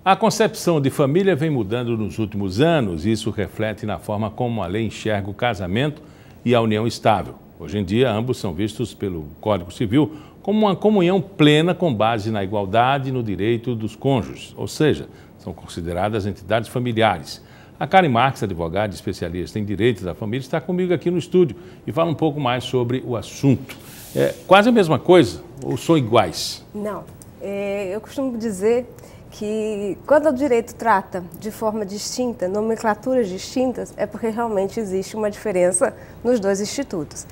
A concepção de família vem mudando nos últimos anos e isso reflete na forma como a lei enxerga o casamento e a união estável. Hoje em dia, ambos são vistos pelo Código Civil como uma comunhão plena com base na igualdade e no direito dos cônjuges, ou seja, são consideradas entidades familiares. A Karen Marques, advogada e especialista em direitos da família, está comigo aqui no estúdio e fala um pouco mais sobre o assunto. É quase a mesma coisa ou são iguais? Não. Eu costumo dizer que quando o direito trata de forma distinta, nomenclaturas distintas, é porque realmente existe uma diferença nos dois institutos.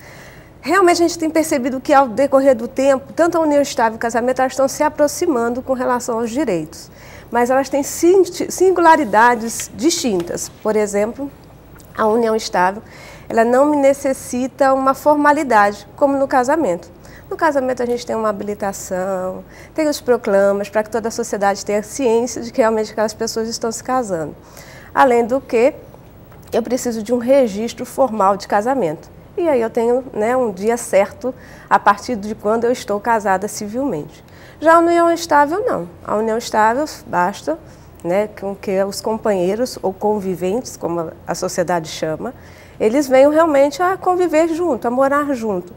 Realmente a gente tem percebido que ao decorrer do tempo, tanto a união estável e o casamento, elas estão se aproximando com relação aos direitos. Mas elas têm singularidades distintas. Por exemplo, a união estável, ela não necessita uma formalidade, como no casamento. No casamento a gente tem uma habilitação, tem os proclamas para que toda a sociedade tenha ciência de que realmente aquelas pessoas estão se casando. Além do que, eu preciso de um registro formal de casamento. E aí eu tenho, né, um dia certo a partir de quando eu estou casada civilmente. Já a união estável, não. A união estável basta, né, com que os companheiros ou conviventes, como a sociedade chama, eles venham realmente a conviver junto, a morar junto.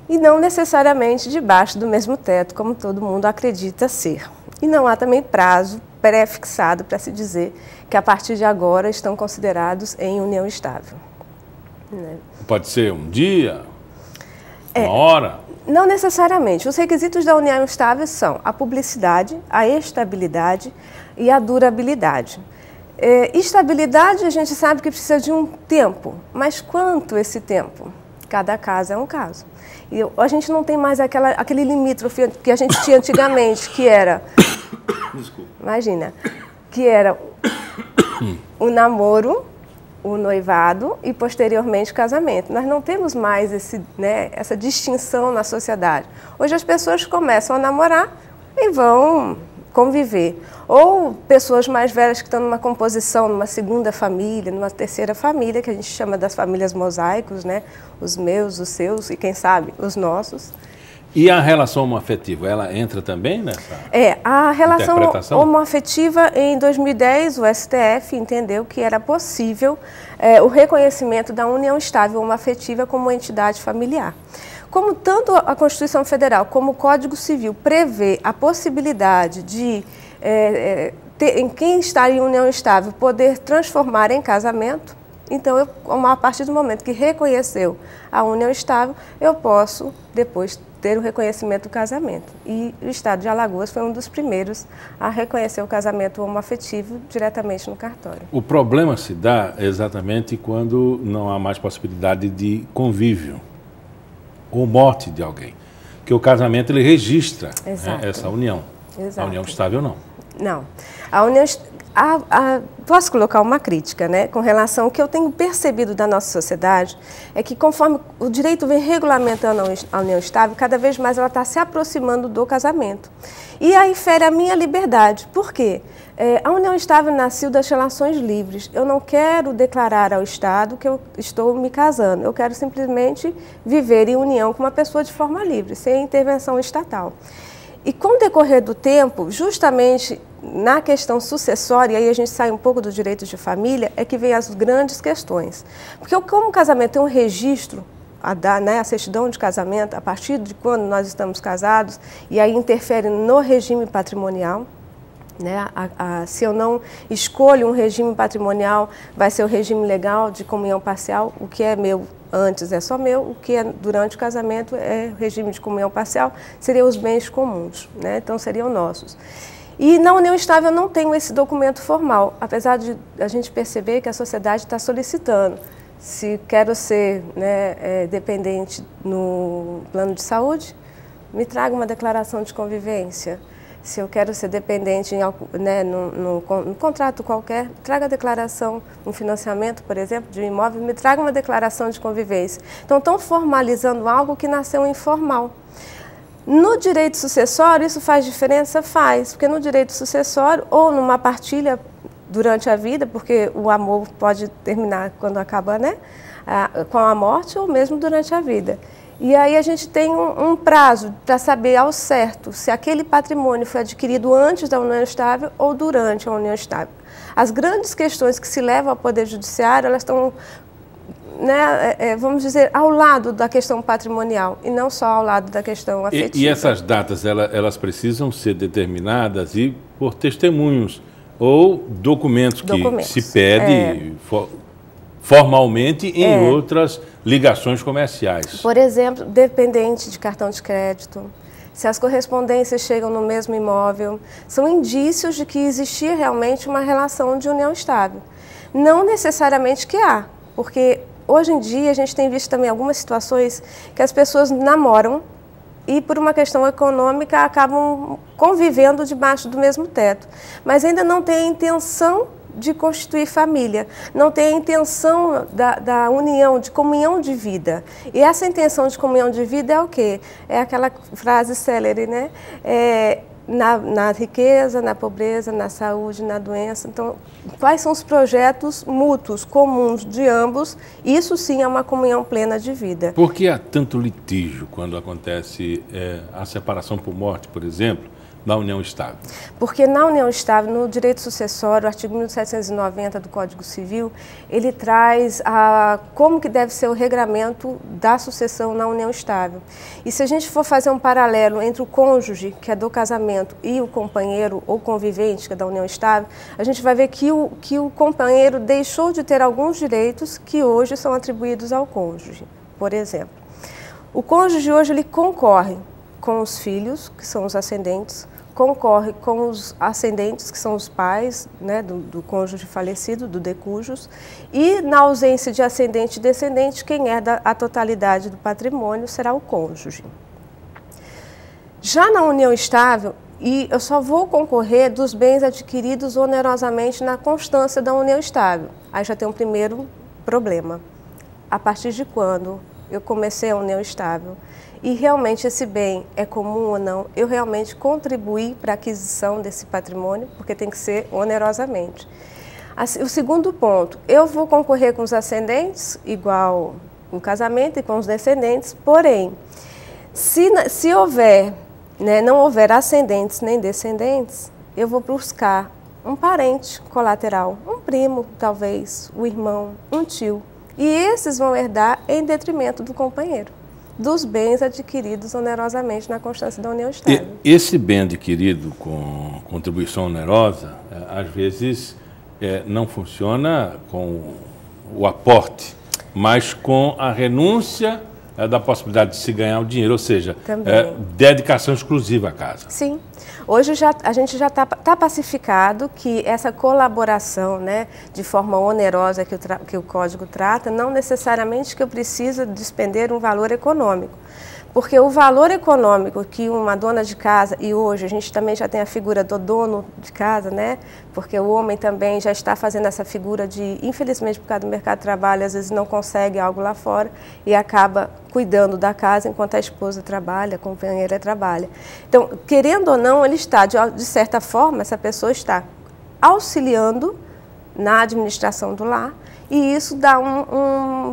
E não necessariamente debaixo do mesmo teto, como todo mundo acredita ser. E não há também prazo pré-fixado para se dizer que a partir de agora estão considerados em união estável. Pode ser um dia, uma hora? Não necessariamente. Os requisitos da união estável são a publicidade, a estabilidade e a durabilidade. Estabilidade a gente sabe que precisa de um tempo, mas quanto esse tempo? Cada caso é um caso. E a gente não tem mais aquele limítrofe que a gente tinha antigamente, que era... Desculpa. Imagina, que era o namoro, o noivado e, posteriormente, o casamento. Nós não temos mais essa distinção na sociedade. Hoje as pessoas começam a namorar e vão conviver. Ou pessoas mais velhas que estão numa composição, numa segunda família, numa terceira família, que a gente chama das famílias mosaicos, né? Os meus, os seus e, quem sabe, os nossos. E a relação homoafetiva, ela entra também nessa a relação interpretação? Homoafetiva, em 2010, o STF entendeu que era possível o reconhecimento da união estável homoafetiva como entidade familiar. Como tanto a Constituição Federal como o Código Civil prevê a possibilidade de em quem está em união estável poder transformar em casamento, então, a partir do momento que reconheceu a união estável, eu posso depois ter o reconhecimento do casamento. E o Estado de Alagoas foi um dos primeiros a reconhecer o casamento homoafetivo diretamente no cartório. O problema se dá exatamente quando não há mais possibilidade de convívio ou morte de alguém. Porque o casamento ele registra, né, essa união. Exato. A união estável não. Não. A união posso colocar uma crítica, né, com relação ao que eu tenho percebido da nossa sociedade, é que conforme o direito vem regulamentando a união estável, cada vez mais ela está se aproximando do casamento. E aí fere a minha liberdade. Por quê? A união estável nasceu das relações livres. Eu não quero declarar ao Estado que eu estou me casando. Eu quero simplesmente viver em união com uma pessoa de forma livre, sem intervenção estatal. E com o decorrer do tempo, justamente na questão sucessória, e aí a gente sai um pouco do direito de família, é que vem as grandes questões. Porque como o casamento tem um registro, a certidão de casamento, a partir de quando nós estamos casados, e aí interfere no regime patrimonial, né? Se eu não escolho um regime patrimonial, vai ser o regime legal de comunhão parcial, o que é meu antes é só meu, o que é durante o casamento é regime de comunhão parcial, seriam os bens comuns, né? Então seriam nossos. E na união estável eu não tenho esse documento formal, apesar de a gente perceber que a sociedade está solicitando. Se quero ser, né, dependente no plano de saúde, me traga uma declaração de convivência. Se eu quero ser dependente num contrato qualquer, traga a declaração, um financiamento, por exemplo, de um imóvel, me traga uma declaração de convivência. Então, estão formalizando algo que nasceu informal. No direito sucessório, isso faz diferença? Faz, porque no direito sucessório, ou numa partilha durante a vida, porque o amor pode terminar quando acaba, né, com a morte, ou mesmo durante a vida. E aí a gente tem um prazo para saber ao certo se aquele patrimônio foi adquirido antes da união estável ou durante a união estável. As grandes questões que se levam ao Poder Judiciário, elas estão, né, vamos dizer, ao lado da questão patrimonial e não só ao lado da questão afetiva. E essas datas, elas precisam ser determinadas por testemunhos ou documentos que se pede formalmente em outras ligações comerciais. Por exemplo, dependente de cartão de crédito, se as correspondências chegam no mesmo imóvel, são indícios de que existia realmente uma relação de união estável. Não necessariamente que há, porque hoje em dia a gente tem visto também algumas situações que as pessoas namoram e por uma questão econômica acabam convivendo debaixo do mesmo teto, mas ainda não tem a intenção de constituir família, não tem a intenção da união, de comunhão de vida. E essa intenção de comunhão de vida é o quê? É aquela frase célere, né? Na riqueza, na pobreza, na saúde, na doença. Então, quais são os projetos mútuos, comuns de ambos? Isso sim é uma comunhão plena de vida. Por que há tanto litígio quando acontece a separação por morte, por exemplo, da união estável? Porque na união estável, no direito sucessório, o artigo 1790 do Código Civil, ele traz como que deve ser o regramento da sucessão na união estável. E se a gente for fazer um paralelo entre o cônjuge, que é do casamento, e o companheiro ou convivente, que é da união estável, a gente vai ver que o companheiro deixou de ter alguns direitos que hoje são atribuídos ao cônjuge. Por exemplo, o cônjuge hoje ele concorre com os filhos, que são os ascendentes, concorre com os ascendentes, que são os pais, né, do cônjuge falecido, do decujus, e na ausência de ascendente e descendente, quem herda a totalidade do patrimônio será o cônjuge. Já na união estável, eu só vou concorrer dos bens adquiridos onerosamente na constância da união estável. Aí já tem um primeiro problema. A partir de quando eu comecei a união estável e realmente esse bem é comum ou não, eu realmente contribuí para a aquisição desse patrimônio, porque tem que ser onerosamente. O segundo ponto, eu vou concorrer com os ascendentes, igual no casamento, e com os descendentes, porém, se houver, né, não houver ascendentes nem descendentes, eu vou buscar um parente colateral, um primo, talvez, um irmão, um tio, e esses vão herdar em detrimento do companheiro, dos bens adquiridos onerosamente na constância da união estável. Esse bem adquirido com contribuição onerosa, às vezes não funciona com o aporte, mas com a renúncia da possibilidade de se ganhar o dinheiro, ou seja, dedicação exclusiva à casa. Sim. Hoje a gente já está pacificado que essa colaboração, né, de forma onerosa que o Código trata, não necessariamente que eu preciso despender um valor econômico. Porque o valor econômico que uma dona de casa, e hoje a gente também já tem a figura do dono de casa, né? Porque o homem também já está fazendo essa figura de, infelizmente por causa do mercado de trabalho, às vezes não consegue algo lá fora e acaba cuidando da casa enquanto a esposa trabalha, a companheira trabalha. Então, querendo ou não, ele está, de certa forma, essa pessoa está auxiliando na administração do lar, e isso dá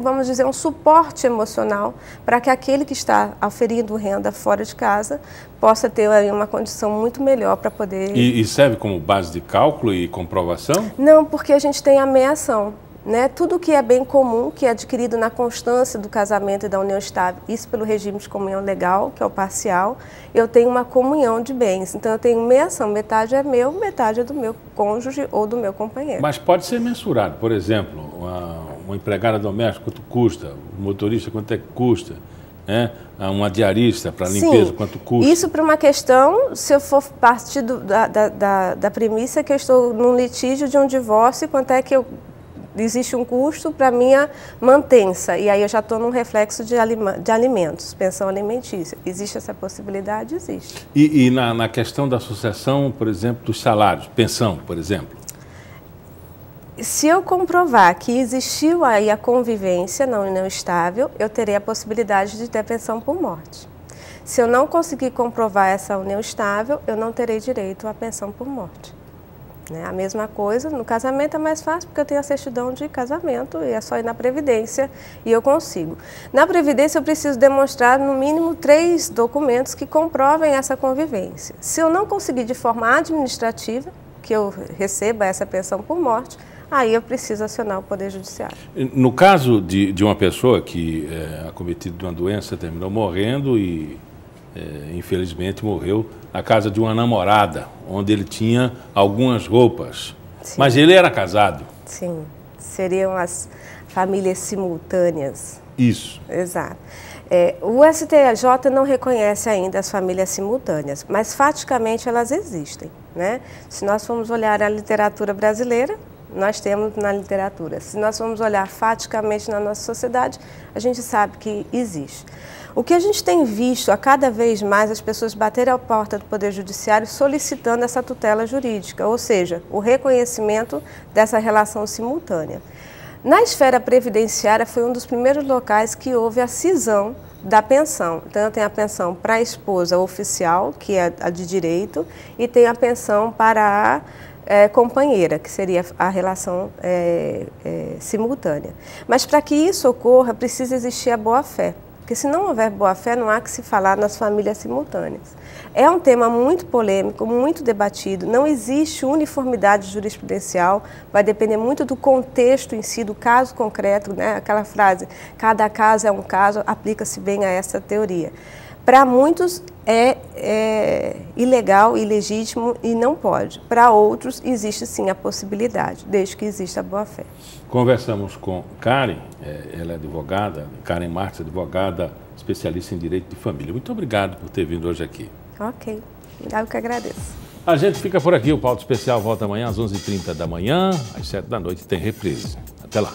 vamos dizer, um suporte emocional para que aquele que está auferindo renda fora de casa possa ter aí uma condição muito melhor para poder... E serve como base de cálculo e comprovação? Não, porque a gente tem a meação. Né? Tudo que é bem comum, que é adquirido na constância do casamento e da união estável, isso pelo regime de comunhão legal, que é o parcial, eu tenho uma comunhão de bens. Então eu tenho meação, metade é meu, metade é do meu cônjuge ou do meu companheiro. Mas pode ser mensurado, por exemplo, uma empregada doméstica, quanto custa, o motorista, quanto é que custa, né? Uma diarista para limpeza, quanto custa. Isso para uma questão, se eu for partir da premissa que eu estou num litígio de um divórcio, quanto é que existe um custo para minha mantença, e aí eu já estou num reflexo de alimentos, pensão alimentícia. Existe essa possibilidade? Existe. E na questão da sucessão, por exemplo, dos salários, pensão, por exemplo? Se eu comprovar que existiu aí a convivência na união estável, eu terei a possibilidade de ter pensão por morte. Se eu não conseguir comprovar essa união estável, eu não terei direito à pensão por morte. Né? A mesma coisa, no casamento é mais fácil porque eu tenho a certidão de casamento e é só ir na Previdência e eu consigo. Na Previdência eu preciso demonstrar no mínimo 3 documentos que comprovem essa convivência. Se eu não conseguir de forma administrativa, que eu receba essa pensão por morte, aí eu preciso acionar o Poder Judiciário. No caso de uma pessoa que é acometida de uma doença, terminou morrendo e infelizmente morreu na casa de uma namorada, onde ele tinha algumas roupas. Sim. Mas ele era casado. Sim, seriam as famílias simultâneas. Isso. Exato. O STJ não reconhece ainda as famílias simultâneas, mas faticamente elas existem, né? Se nós formos olhar a literatura brasileira, nós temos na literatura. Se nós formos olhar faticamente na nossa sociedade, a gente sabe que existe. O que a gente tem visto a cada vez mais as pessoas baterem à porta do Poder Judiciário solicitando essa tutela jurídica, ou seja, o reconhecimento dessa relação simultânea. Na esfera previdenciária foi um dos primeiros locais que houve a cisão da pensão. Então tem a pensão para a esposa oficial, que é a de direito, e tem a pensão para a companheira, que seria a relação simultânea. Mas para que isso ocorra, precisa existir a boa-fé. Porque se não houver boa-fé, não há que se falar nas famílias simultâneas. É um tema muito polêmico, muito debatido, não existe uniformidade jurisprudencial, vai depender muito do contexto em si, do caso concreto, né? Aquela frase, cada caso é um caso, aplica-se bem a essa teoria. Para muitos é ilegal, ilegítimo e não pode. Para outros existe sim a possibilidade, desde que exista a boa-fé. Conversamos com Karen, ela é advogada, Karen Marques, advogada, especialista em direito de família. Muito obrigado por ter vindo hoje aqui. Ok, eu que agradeço. A gente fica por aqui, o Pauta Especial volta amanhã às 11h30 da manhã, às 7 da noite tem reprise. Até lá.